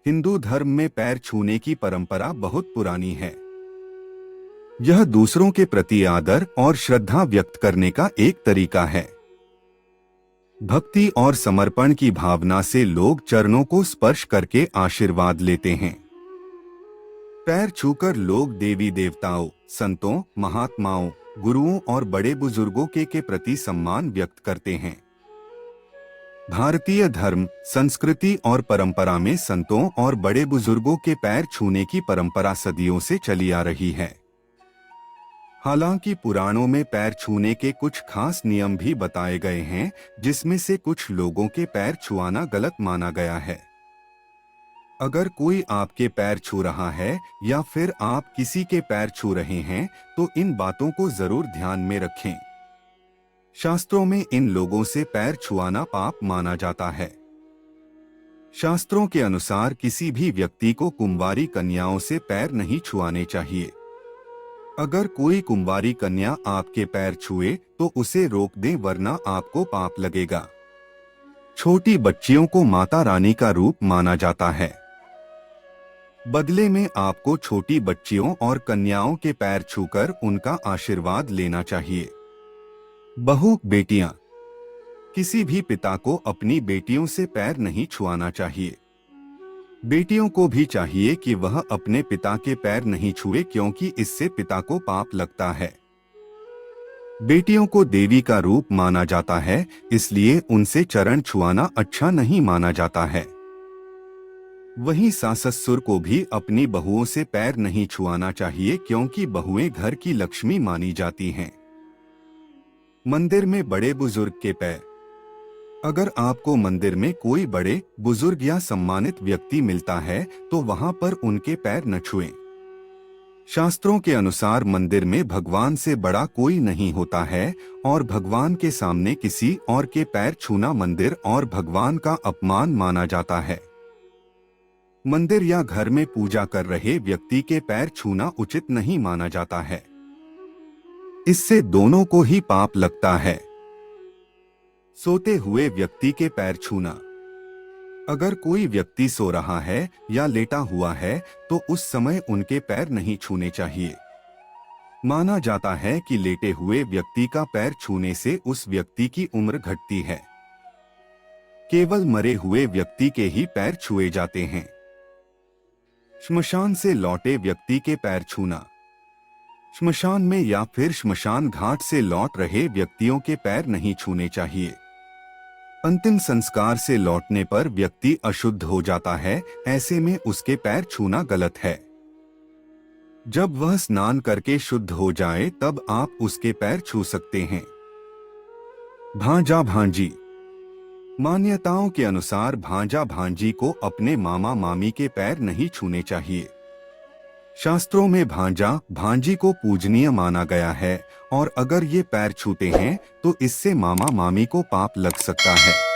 हिंदू धर्म में पैर छूने की परंपरा बहुत पुरानी है। यह दूसरों के प्रति आदर और श्रद्धा व्यक्त करने का एक तरीका है। भक्ति और समर्पण की भावना से लोग चरणों को स्पर्श करके आशीर्वाद लेते हैं। पैर छूकर लोग देवी देवताओं, संतों, महात्माओं, गुरुओं और बड़े बुजुर्गों के प्रति सम्मान व्यक्त करते हैं। भारतीय धर्म, संस्कृति और परंपरा में संतों और बड़े बुजुर्गों के पैर छूने की परंपरा सदियों से चली आ रही है। हालांकि पुराणों में पैर छूने के कुछ खास नियम भी बताए गए हैं, जिसमें से कुछ लोगों के पैर छुआना गलत माना गया है। अगर कोई आपके पैर छू रहा है या फिर आप किसी के पैर छू रहे हैं, तो इन बातों को जरूर ध्यान में रखें। शास्त्रों में इन लोगों से पैर छुआना पाप माना जाता है। शास्त्रों के अनुसार किसी भी व्यक्ति को कुंवारी कन्याओं से पैर नहीं छुआने चाहिए। अगर कोई कुंवारी कन्या आपके पैर छुए तो उसे रोक दें, वरना आपको पाप लगेगा। छोटी बच्चियों को माता रानी का रूप माना जाता है। बदले में आपको छोटी बच्चियों और कन्याओं के पैर छूकर उनका आशीर्वाद लेना चाहिए। बहू, बेटियां, किसी भी पिता को अपनी बेटियों से पैर नहीं छुआना चाहिए। बेटियों को भी चाहिए कि वह अपने पिता के पैर नहीं छुए, क्योंकि इससे पिता को पाप लगता है। बेटियों को देवी का रूप माना जाता है, इसलिए उनसे चरण छुआना अच्छा नहीं माना जाता है। वहीं सास-ससुर को भी अपनी बहुओं से पैर नहीं छुआना चाहिए, क्योंकि बहुएं घर की लक्ष्मी मानी जाती हैं। मंदिर में बड़े बुजुर्ग के पैर। अगर आपको मंदिर में कोई बड़े बुजुर्ग या सम्मानित व्यक्ति मिलता है तो वहां पर उनके पैर न छुएं। शास्त्रों के अनुसार मंदिर में भगवान से बड़ा कोई नहीं होता है और भगवान के सामने किसी और के पैर छूना मंदिर और भगवान का अपमान माना जाता है। मंदिर या घर में पूजा कर रहे व्यक्ति के पैर छूना उचित नहीं माना जाता है। इससे दोनों को ही पाप लगता है। सोते हुए व्यक्ति के पैर छूना। अगर कोई व्यक्ति सो रहा है या लेटा हुआ है तो उस समय उनके पैर नहीं छूने चाहिए। माना जाता है कि लेटे हुए व्यक्ति का पैर छूने से उस व्यक्ति की उम्र घटती है। केवल मरे हुए व्यक्ति के ही पैर छुए जाते हैं। श्मशान से लौटे व्यक्ति के पैर छूना। श्मशान में या फिर श्मशान घाट से लौट रहे व्यक्तियों के पैर नहीं छूने चाहिए। अंतिम संस्कार से लौटने पर व्यक्ति अशुद्ध हो जाता है, ऐसे में उसके पैर छूना गलत है। जब वह स्नान करके शुद्ध हो जाए तब आप उसके पैर छू सकते हैं। भांजा भांजी। मान्यताओं के अनुसार भांजा भांजी को अपने मामा मामी के पैर नहीं छूने चाहिए। शास्त्रों में भांजा भांजी को पूजनीय माना गया है और अगर ये पैर छूते हैं तो इससे मामा मामी को पाप लग सकता है।